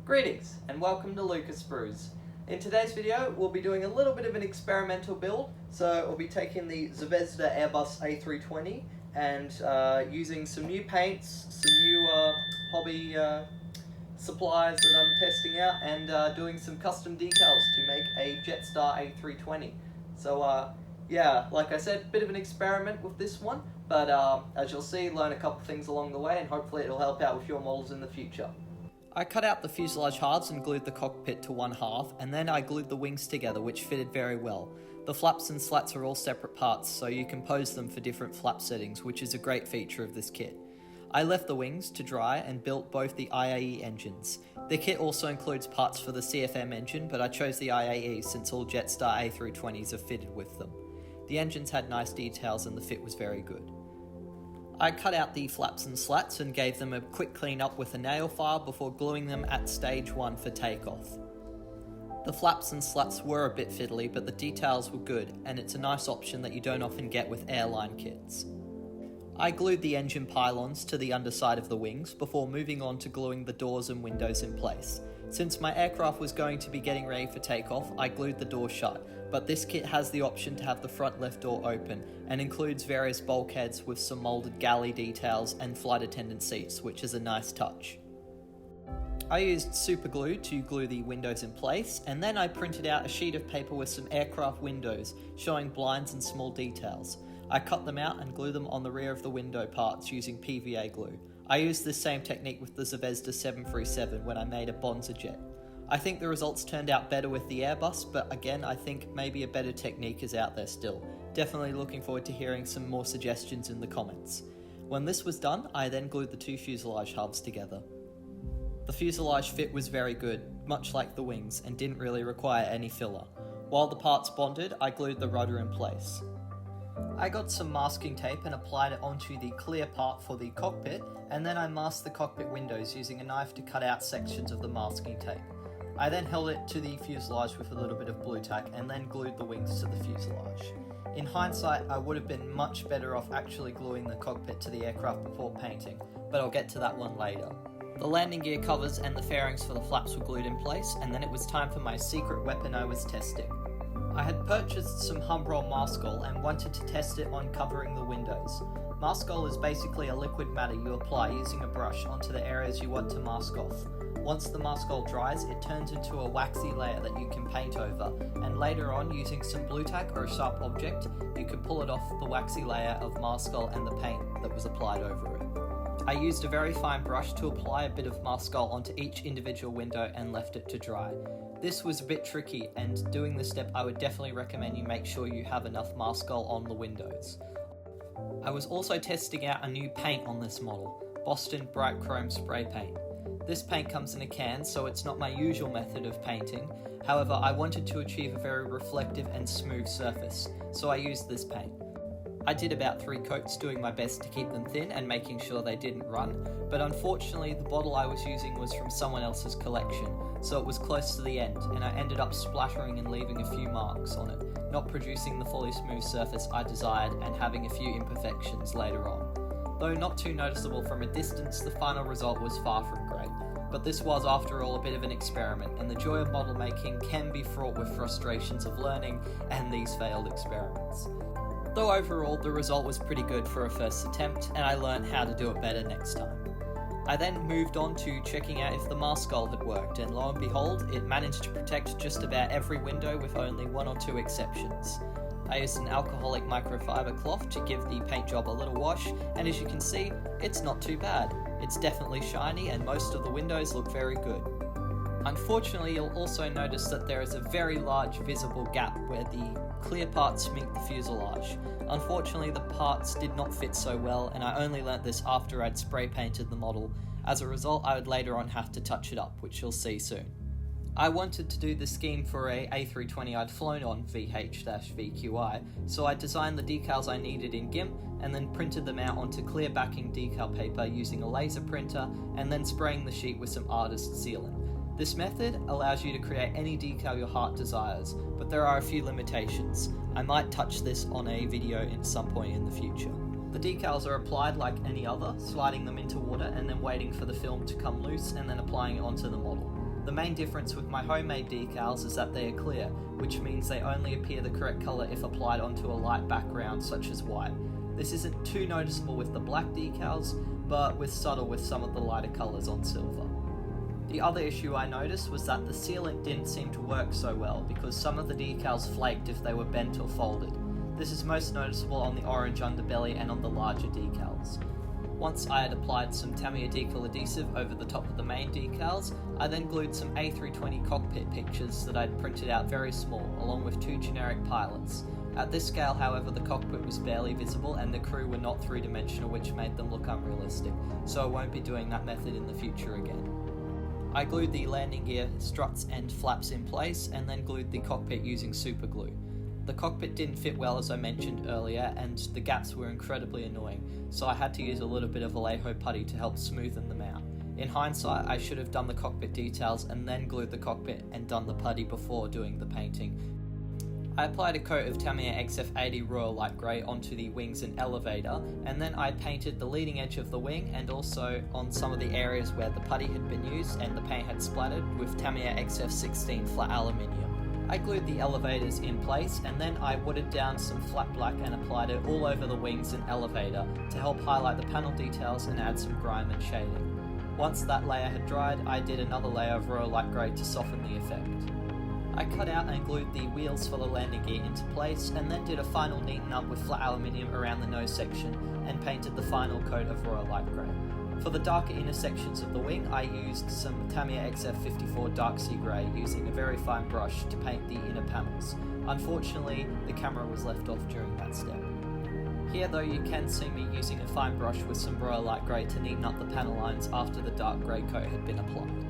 Greetings and welcome to Luca Sprues. In today's video we'll be doing a little bit of an experimental build. So we'll be taking the Zevezda Airbus A320 and using some new paints, some new hobby supplies that I'm testing out, and doing some custom decals to make a Jetstar A320. So yeah, like I said, bit of an experiment with this one, but as you'll see, learn a couple things along the way and hopefully it'll help out with your models in the future. I cut out the fuselage halves and glued the cockpit to one half, and then I glued the wings together, which fitted very well. The flaps and slats are all separate parts, so you can pose them for different flap settings, which is a great feature of this kit. I left the wings to dry and built both the IAE engines. The kit also includes parts for the CFM engine, but I chose the IAE since all Jetstar A320s are fitted with them. The engines had nice details and the fit was very good. I cut out the flaps and slats and gave them a quick clean up with a nail file before gluing them at stage 1 for takeoff. The flaps and slats were a bit fiddly, but the details were good, and it's a nice option that you don't often get with airline kits. I glued the engine pylons to the underside of the wings before moving on to gluing the doors and windows in place. Since my aircraft was going to be getting ready for takeoff, I glued the door shut, but this kit has the option to have the front left door open and includes various bulkheads with some moulded galley details and flight attendant seats, which is a nice touch. I used super glue to glue the windows in place, and then I printed out a sheet of paper with some aircraft windows showing blinds and small details. I cut them out and glued them on the rear of the window parts using PVA glue. I used this same technique with the Zvezda 737 when I made a Bonza jet. I think the results turned out better with the Airbus, but again I think maybe a better technique is out there still. Definitely looking forward to hearing some more suggestions in the comments. When this was done, I then glued the two fuselage halves together. The fuselage fit was very good, much like the wings, and didn't really require any filler. While the parts bonded, I glued the rudder in place. I got some masking tape and applied it onto the clear part for the cockpit, and then I masked the cockpit windows using a knife to cut out sections of the masking tape. I then held it to the fuselage with a little bit of blue tack and then glued the wings to the fuselage. In hindsight, I would have been much better off actually gluing the cockpit to the aircraft before painting, but I'll get to that one later. The landing gear covers and the fairings for the flaps were glued in place, and then it was time for my secret weapon I was testing. I had purchased some Humbrol Maskol and wanted to test it on covering the windows. Maskol is basically a liquid matter you apply using a brush onto the areas you want to mask off. Once the Maskol dries, it turns into a waxy layer that you can paint over, and later on, using some blue tack or a sharp object, you could pull it off the waxy layer of Maskol and the paint that was applied over it. I used a very fine brush to apply a bit of Maskol onto each individual window and left it to dry. This was a bit tricky, and doing this step I would definitely recommend you make sure you have enough Maskol on the windows. I was also testing out a new paint on this model, Boston Bright Chrome Spray Paint. This paint comes in a can, so it's not my usual method of painting. However, I wanted to achieve a very reflective and smooth surface, so I used this paint. I did about 3 coats, doing my best to keep them thin and making sure they didn't run, but unfortunately the bottle I was using was from someone else's collection, so it was close to the end, and I ended up splattering and leaving a few marks on it, not producing the fully smooth surface I desired and having a few imperfections later on. Though not too noticeable from a distance, the final result was far from great. But this was, after all, a bit of an experiment, and the joy of model making can be fraught with frustrations of learning and these failed experiments. Though overall, the result was pretty good for a first attempt, and I learned how to do it better next time. I then moved on to checking out if the Maskol had worked, and lo and behold, it managed to protect just about every window with only 1 or 2 exceptions. I used an alcoholic microfiber cloth to give the paint job a little wash, and as you can see, it's not too bad. It's definitely shiny and most of the windows look very good. Unfortunately, you'll also notice that there is a very large visible gap where the clear parts meet the fuselage. Unfortunately, the parts did not fit so well, and I only learnt this after I'd spray painted the model. As a result, I would later on have to touch it up, which you'll see soon. I wanted to do the scheme for a A320 I'd flown on, VH-VQI, so I designed the decals I needed in GIMP and then printed them out onto clear backing decal paper using a laser printer and then spraying the sheet with some artist sealant. This method allows you to create any decal your heart desires, but there are a few limitations. I might touch this on a video at some point in the future. The decals are applied like any other, sliding them into water and then waiting for the film to come loose and then applying it onto the model. The main difference with my homemade decals is that they are clear, which means they only appear the correct colour if applied onto a light background such as white. This isn't too noticeable with the black decals, but subtle with some of the lighter colours on silver. The other issue I noticed was that the sealant didn't seem to work so well because some of the decals flaked if they were bent or folded. This is most noticeable on the orange underbelly and on the larger decals. Once I had applied some Tamiya decal adhesive over the top of the main decals, I then glued some A320 cockpit pictures that I'd printed out very small, along with 2 generic pilots. At this scale, however, the cockpit was barely visible and the crew were not 3-dimensional, which made them look unrealistic, so I won't be doing that method in the future again. I glued the landing gear struts and flaps in place and then glued the cockpit using super glue. The cockpit didn't fit well, as I mentioned earlier, and the gaps were incredibly annoying, so I had to use a little bit of Vallejo putty to help smoothen them out. In hindsight, I should have done the cockpit details and then glued the cockpit and done the putty before doing the painting. I applied a coat of Tamiya XF80 Royal Light Grey onto the wings and elevator, and then I painted the leading edge of the wing and also on some of the areas where the putty had been used and the paint had splattered with Tamiya XF16 flat aluminium. I glued the elevators in place and then I wooded down some flat black and applied it all over the wings and elevator to help highlight the panel details and add some grime and shading. Once that layer had dried, I did another layer of Royal Light Grey to soften the effect. I cut out and glued the wheels for the landing gear into place and then did a final neaten up with flat aluminium around the nose section and painted the final coat of Royal Light Grey. For the darker inner sections of the wing, I used some Tamiya XF54 Dark Sea Grey using a very fine brush to paint the inner panels. Unfortunately, the camera was left off during that step. Here though, you can see me using a fine brush with some Royal Light Grey to neaten up the panel lines after the dark grey coat had been applied.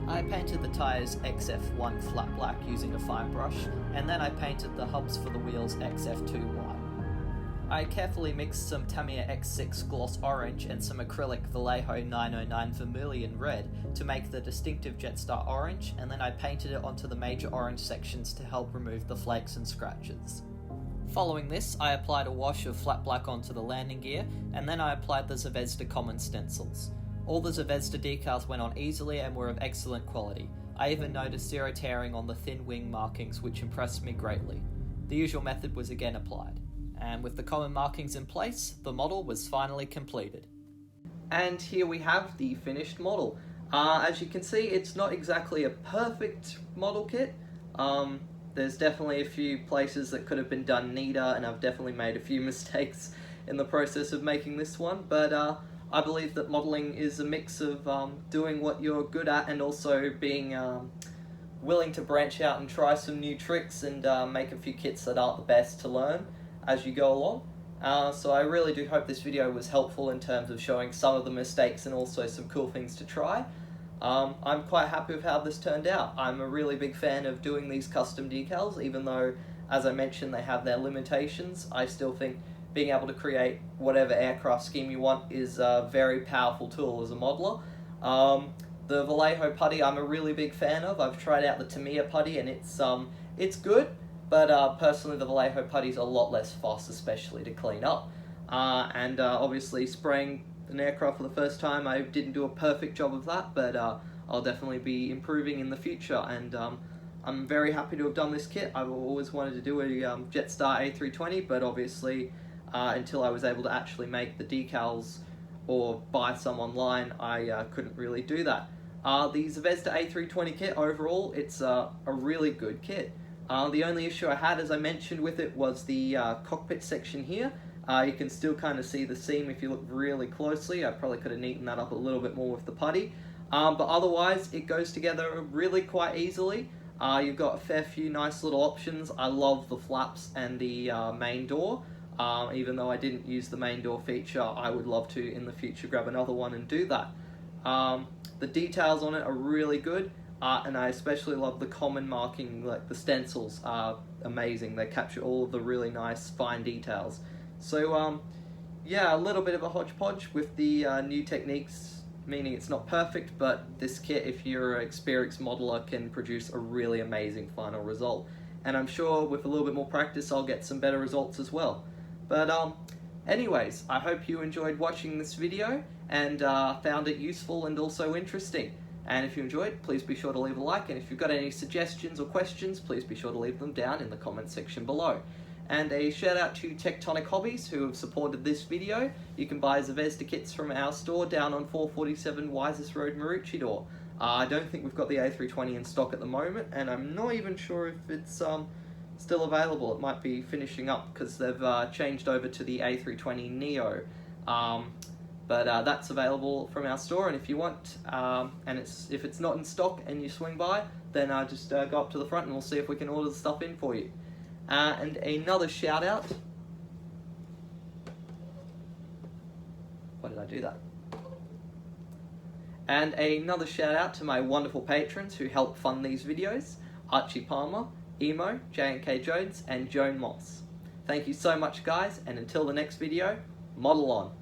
I painted the tyres XF1 flat black using a fine brush, and then I painted the hubs for the wheels XF2 white. I carefully mixed some Tamiya X6 gloss orange and some acrylic Vallejo 909 Vermilion Red to make the distinctive Jetstar orange, and then I painted it onto the major orange sections to help remove the flakes and scratches. Following this, I applied a wash of flat black onto the landing gear, and then I applied the Zevezda common stencils. All the Zvezda decals went on easily and were of excellent quality. I even noticed zero tearing on the thin wing markings, which impressed me greatly. The usual method was again applied. And with the common markings in place, the model was finally completed. And here we have the finished model. As you can see, it's not exactly a perfect model kit. There's definitely a few places that could have been done neater, and I've definitely made a few mistakes in the process of making this one, but I believe that modelling is a mix of doing what you're good at and also being willing to branch out and try some new tricks and make a few kits that aren't the best to learn as you go along. So I really do hope this video was helpful in terms of showing some of the mistakes and also some cool things to try. I'm quite happy with how this turned out. I'm a really big fan of doing these custom decals, even though, as I mentioned, they have their limitations. I still think being able to create whatever aircraft scheme you want is a very powerful tool as a modeler. The Vallejo putty I'm a really big fan of. I've tried out the Tamiya putty and it's good, but personally the Vallejo putty's a lot less fuss, especially to clean up. And obviously spraying an aircraft for the first time, I didn't do a perfect job of that, but I'll definitely be improving in the future, and I'm very happy to have done this kit. I've always wanted to do a Jetstar A320, but obviously until I was able to actually make the decals or buy some online, I couldn't really do that. The Zvezda A320 kit, overall, it's a really good kit. The only issue I had, as I mentioned with it, was the cockpit section here. You can still kind of see the seam if you look really closely. I probably could have neatened that up a little bit more with the putty. But otherwise, it goes together really quite easily. You've got a fair few nice little options. I love the flaps and the main door. Even though I didn't use the main door feature, I would love to in the future grab another one and do that. The details on it are really good. And I especially love the common marking, like the stencils are amazing. They capture all of the really nice fine details. So yeah, a little bit of a hodgepodge with the new techniques, meaning it's not perfect, but this kit, if you're an experienced modeler, can produce a really amazing final result. And I'm sure with a little bit more practice I'll get some better results as well. But anyways, I hope you enjoyed watching this video and found it useful and also interesting. And if you enjoyed, please be sure to leave a like, and if you've got any suggestions or questions, please be sure to leave them down in the comment section below. And a shout out to Tectonic Hobbies who have supported this video. You can buy Zvezda kits from our store down on 447 Wisest Road, Maroochydore. I don't think we've got the A320 in stock at the moment, and I'm not even sure if it's still available. It might be finishing up because they've changed over to the A320 Neo. But that's available from our store, and if you want, and if it's not in stock and you swing by, then just go up to the front and we'll see if we can order the stuff in for you. And another shout out. Why did I do that? And another shout out to my wonderful patrons who help fund these videos: Archie Palmer, Emo, J&K Jones, and Joan Moss. Thank you so much, guys, and until the next video, model on.